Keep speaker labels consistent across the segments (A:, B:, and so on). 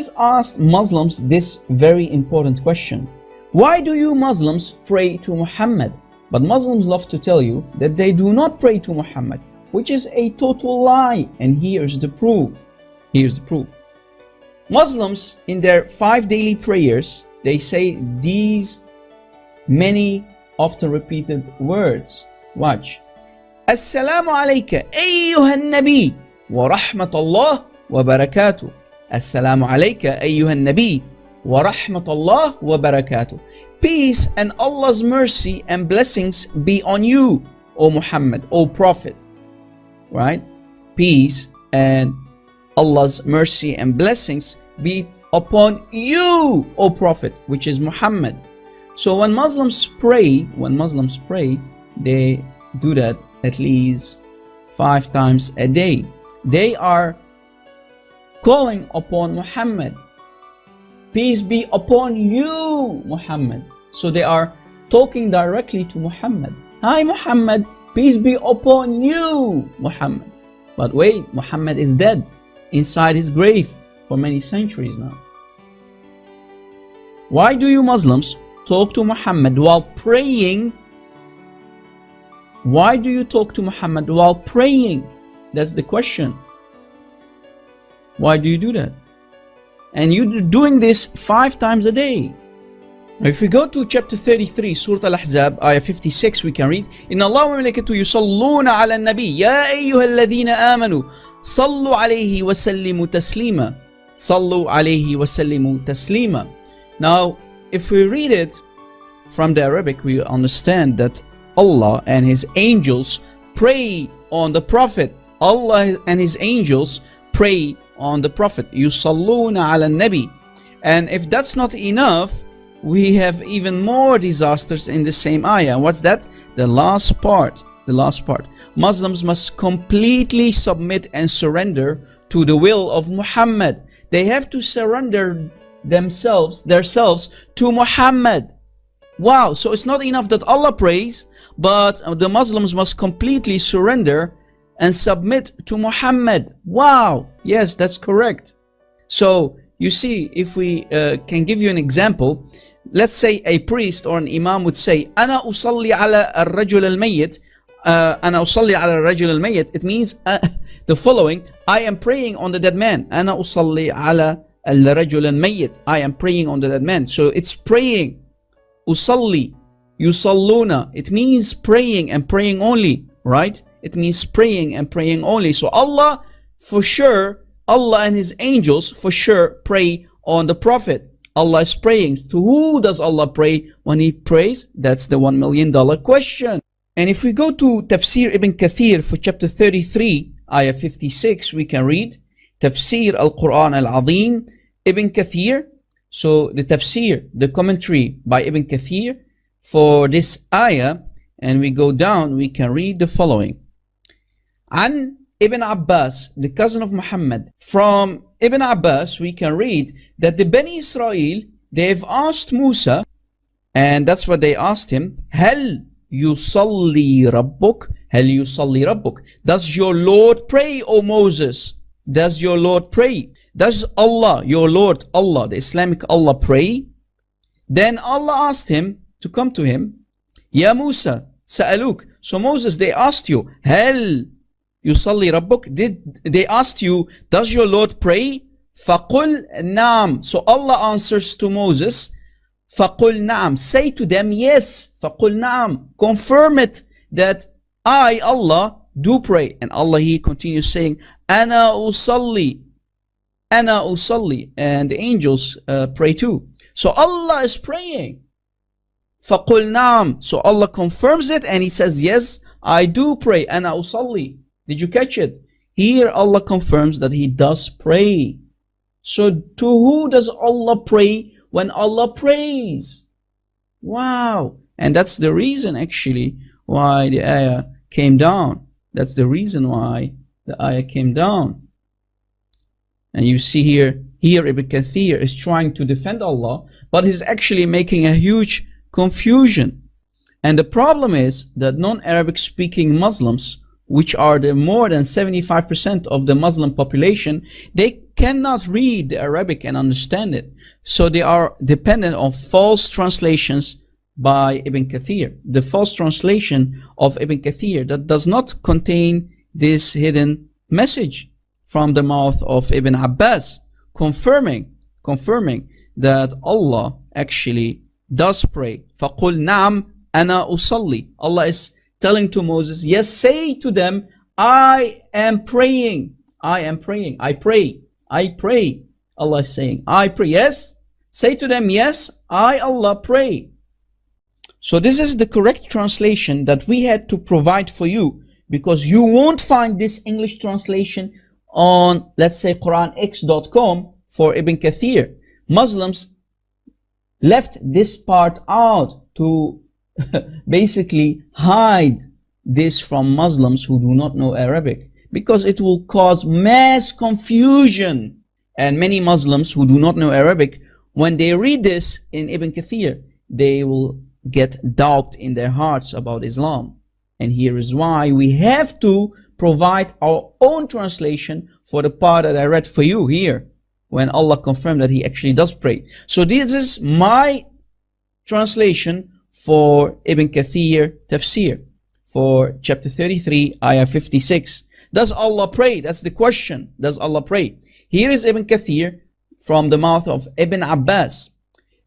A: always ask Muslims this very important question. Why do you Muslims pray to Muhammad? But Muslims love to tell you that they do not pray to Muhammad, which is a total lie. And here's the proof. Here's the proof. Muslims, in their 5 daily prayers, they say these many often repeated words. Watch. Assalamu alayka ayyuhan nabi wa rahmatullah wa barakatuh. Assalamu alayka ayyuhan nabi wa rahmatullah wa barakatuh. Peace and Allah's mercy and blessings be on you, O Muhammad, O Prophet. Right? Peace and Allah's mercy and blessings be upon you, O Prophet, which is Muhammad. So when Muslims pray, they do that at least 5 times a day. They are calling upon Muhammad. Peace be upon you, Muhammad. So they are talking directly to Muhammad. Hi Muhammad, peace be upon you, Muhammad. But wait, Muhammad is dead inside his grave for many centuries now. Why do you Muslims talk to Muhammad while praying? Why do you talk to Muhammad while praying? That's the question. Why do you do that? And you're doing this 5 times a day. If we go to chapter 33, Surah Al-Ahzab, ayah 56, we can read, Inna Allah wa malaikatu yusalluna ala nabi, ya ayyuha alladhina amanu, sallu alayhi wa sallimu taslima. Sallu alayhi wa sallimu taslima. Now, if we read it from the Arabic, we understand that Allah and His angels pray on the Prophet. Allah and His angels pray on the Prophet. Yusalluna ala nabi. And if that's not enough, we have even more disasters in the same ayah. What's that? The last part. The last part. Muslims must completely submit and surrender to the will of Muhammad. They have to surrender themselves to Muhammad. Wow, so it's not enough that Allah prays, but the Muslims must completely surrender and submit to Muhammad. Wow, yes, that's correct. So you see, if we can give you an example, let's say a priest or an imam would say, "Ana usalli ala al-rajul al-mayyit." Ana usalli ala al-rajul al-mayyit. It means the following: I am praying on the dead man. Ana usalli ala al-rajul al-mayyit. I am praying on the dead man. So it's praying. Usalli, yusalluna. It means praying and praying only, right? It means praying and praying only. So Allah, for sure, Allah and His angels for sure pray on the Prophet. Allah is praying. To who does Allah pray when He prays? That's the $1 million question. And if we go to Tafsir Ibn Kathir for chapter 33, ayah 56, we can read Tafsir Al-Quran Al-Azim, Ibn Kathir. So the tafsir, the commentary by Ibn Kathir for this ayah, and we go down, we can read the following. An Ibn Abbas, the cousin of Muhammad, from Ibn Abbas we can read that the Bani Israel, they've asked Musa, and that's what they asked him, Hal yusalli rabbuk? Hal yusalli rabbuk? Does your Lord pray, O Moses? Does your Lord pray? Does Allah, your Lord, Allah, the Islamic Allah, pray? Then Allah asked him to come to him. Ya Musa, sa'aluk. So Moses, they asked you, Hal yusalli rabbuk? Did they asked you, does your Lord pray? Faqul na'am. So Allah answers to Moses, Faqul na'am. Say to them, yes. Faqul na'am. Confirm it that I, Allah, do pray. And Allah, He continues saying, Ana usalli. Ana usalli, and the angels pray too. So Allah is praying. Faqul na'am. So Allah confirms it and He says, yes, I do pray. Ana usalli. Did you catch it? Here Allah confirms that He does pray. So to who does Allah pray when Allah prays? Wow. And that's the reason actually why the ayah came down. That's the reason why the ayah came down. And you see here Ibn Kathir is trying to defend Allah, but he's actually making a huge confusion. And the problem is that non-Arabic speaking Muslims, which are the more than 75% of the Muslim population, they cannot read the Arabic and understand it. So they are dependent on false translations by Ibn Kathir. The false translation of Ibn Kathir that does not contain this hidden message from the mouth of Ibn Abbas, confirming that Allah actually does pray. فَقُلْ نَعْمْ أَنَا أُصَلِّي. Allah is telling to Moses, yes, say to them, I am praying. I am praying. I pray. I pray. Allah is saying, I pray. Yes. Say to them, yes, I, Allah, pray. So this is the correct translation that we had to provide for you, because you won't find this English translation on, let's say, QuranX.com for Ibn Kathir. Muslims left this part out to basically hide this from Muslims who do not know Arabic, because it will cause mass confusion. And many Muslims who do not know Arabic, when they read this in Ibn Kathir, they will get doubt in their hearts about Islam. And here is why we have to provide our own translation for the part that I read for you here, when Allah confirmed that He actually does pray. So this is my translation for Ibn Kathir Tafsir, for chapter 33, ayah 56. Does Allah pray? That's the question. Does Allah pray? Here is Ibn Kathir from the mouth of Ibn Abbas.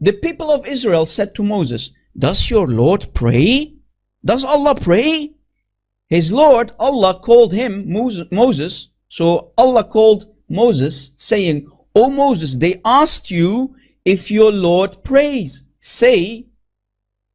A: The people of Israel said to Moses, does your Lord pray? Does Allah pray? His Lord, Allah, called him Moses. So Allah called Moses, saying, O Moses, they asked you if your Lord prays. Say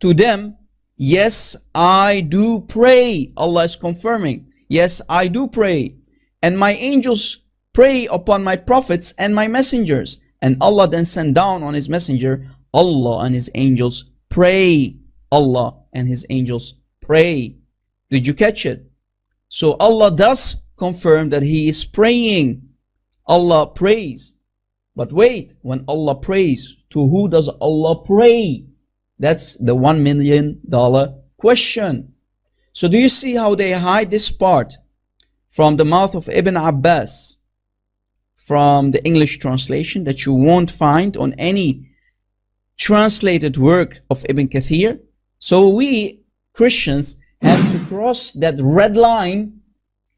A: to them, yes, I do pray. Allah is confirming. Yes, I do pray. And my angels pray upon my prophets and my messengers. And Allah then sent down on His messenger, Allah and His angels pray. Allah and His angels pray. Did you catch it? So Allah does confirm that He is praying. Allah prays. But wait, when Allah prays, to who does Allah pray? That's the $1 million question. So do you see how they hide this part from the mouth of Ibn Abbas, from the English translation that you won't find on any translated work of Ibn Kathir? So we Christians have to cross that red line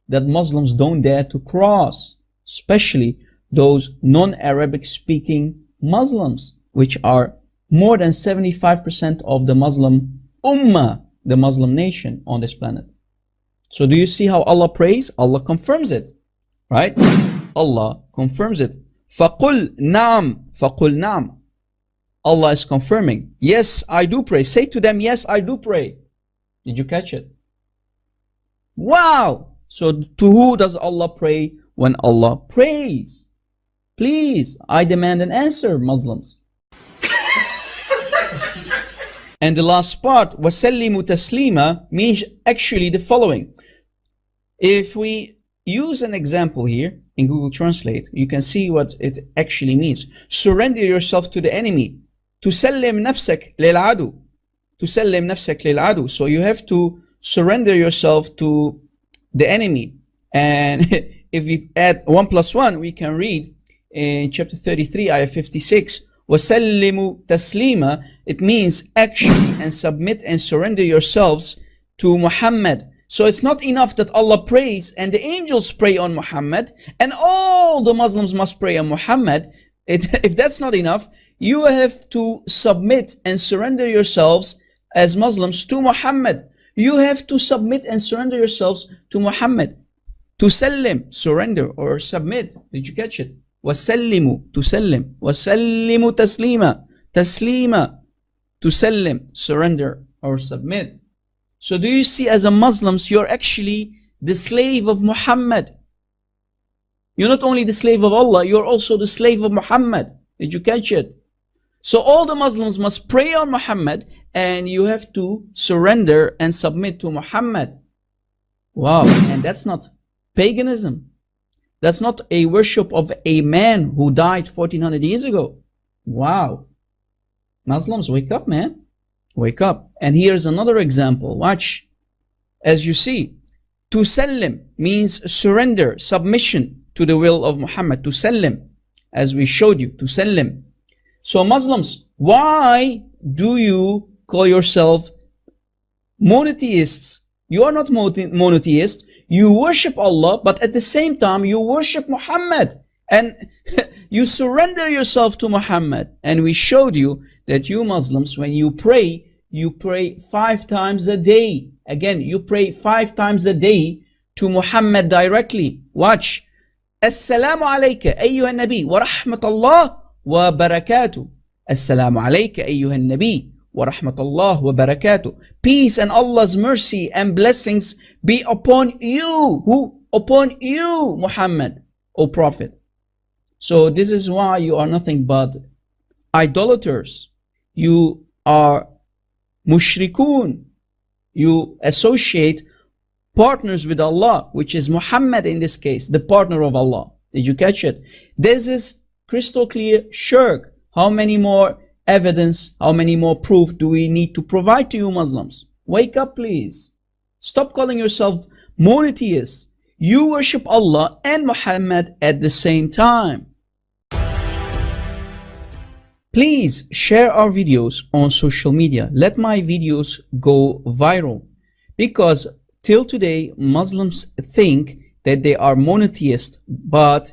A: that Muslims don't dare to cross, especially those non-Arabic speaking Muslims, which are more than 75% of the Muslim Ummah, the Muslim nation on this planet. So do you see how Allah prays? Allah confirms it, right? Allah confirms it. فَقُلْ نَعْمْ فَقُلْ نَعْمْ. Allah is confirming, yes, I do pray. Say to them, yes, I do pray. Did you catch it? Wow! So to who does Allah pray when Allah prays? Please, I demand an answer, Muslims. And the last part, وَسَلِّمُ تَسْلِيمًا, means actually the following. If we use an example here in Google Translate, you can see what it actually means. Surrender yourself to the enemy. تُسَلِّمْ نَفْسَكَ لِلْعَدُوِ. تُسَلِّمْ نَفْسَكَ لِلْعَدُوِ. So you have to surrender yourself to the enemy. And if we add 1 plus 1, we can read in chapter 33, ayah 56, وَسَلِّمُ تَسْلِيمًا. It means actually and submit and surrender yourselves to Muhammad. So it's not enough that Allah prays and the angels pray on Muhammad and all the Muslims must pray on Muhammad. If that's not enough, you have to submit and surrender yourselves as Muslims to Muhammad. You have to submit and surrender yourselves to Muhammad. Tusallim, surrender or submit. Did you catch it? وَسَلِّمُ تُسَلِّمْ وَسَلِّمُ تَسْلِيمًا تَسْلِيمًا تُسَلِّمْ, surrender or submit. So do you see, as a Muslims, you're actually the slave of Muhammad. You're not only the slave of Allah, you're also the slave of Muhammad. Did you catch it? So all the Muslims must pray on Muhammad and you have to surrender and submit to Muhammad. Wow, and that's not paganism. That's not a worship of a man who died 1400 years ago. Wow. Muslims, wake up, man. Wake up. And here's another example. Watch. As you see, tusallim means surrender, submission to the will of Muhammad. Tusallim. as we showed you, to sallim. So Muslims, why do you call yourself monotheists? You are not monotheists. You worship Allah, but at the same time you worship Muhammad, and you surrender yourself to Muhammad. And we showed you that you Muslims, when you pray 5 times a day. Again, you pray 5 times a day to Muhammad directly. Watch. Assalamu alayka ayyuhan nabi wa rahmatullah wa barakatuh. Assalamu alayka ayyuhan nabi wa rahmatullah wa barakatuh. Peace and Allah's mercy and blessings be upon you. Who? Upon you, Muhammad, O Prophet. So this is why you are nothing but idolaters. You are mushrikun. You associate partners with Allah, which is Muhammad in this case, the partner of Allah. Did you catch it? This is crystal clear shirk. How many more evidence, how many more proof do we need to provide to you Muslims? Wake up, please. Stop calling yourself monotheists. You worship Allah and Muhammad at the same time. Please share our videos on social media. Let my videos go viral, because till today Muslims think that they are monotheists, but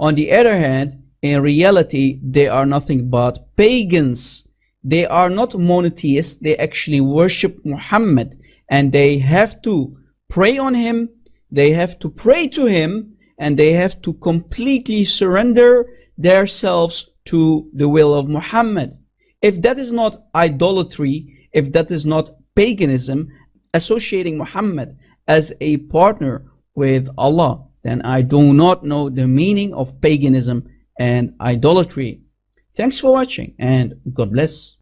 A: on the other hand, in reality they are nothing but pagans. They are not monotheists. They actually worship Muhammad, and they have to pray on him, they have to pray to him, and they have to completely surrender themselves to the will of Muhammad. If that is not idolatry, if that is not paganism, associating Muhammad as a partner with Allah, then I do not know the meaning of paganism and idolatry. Thanks for watching, and God bless.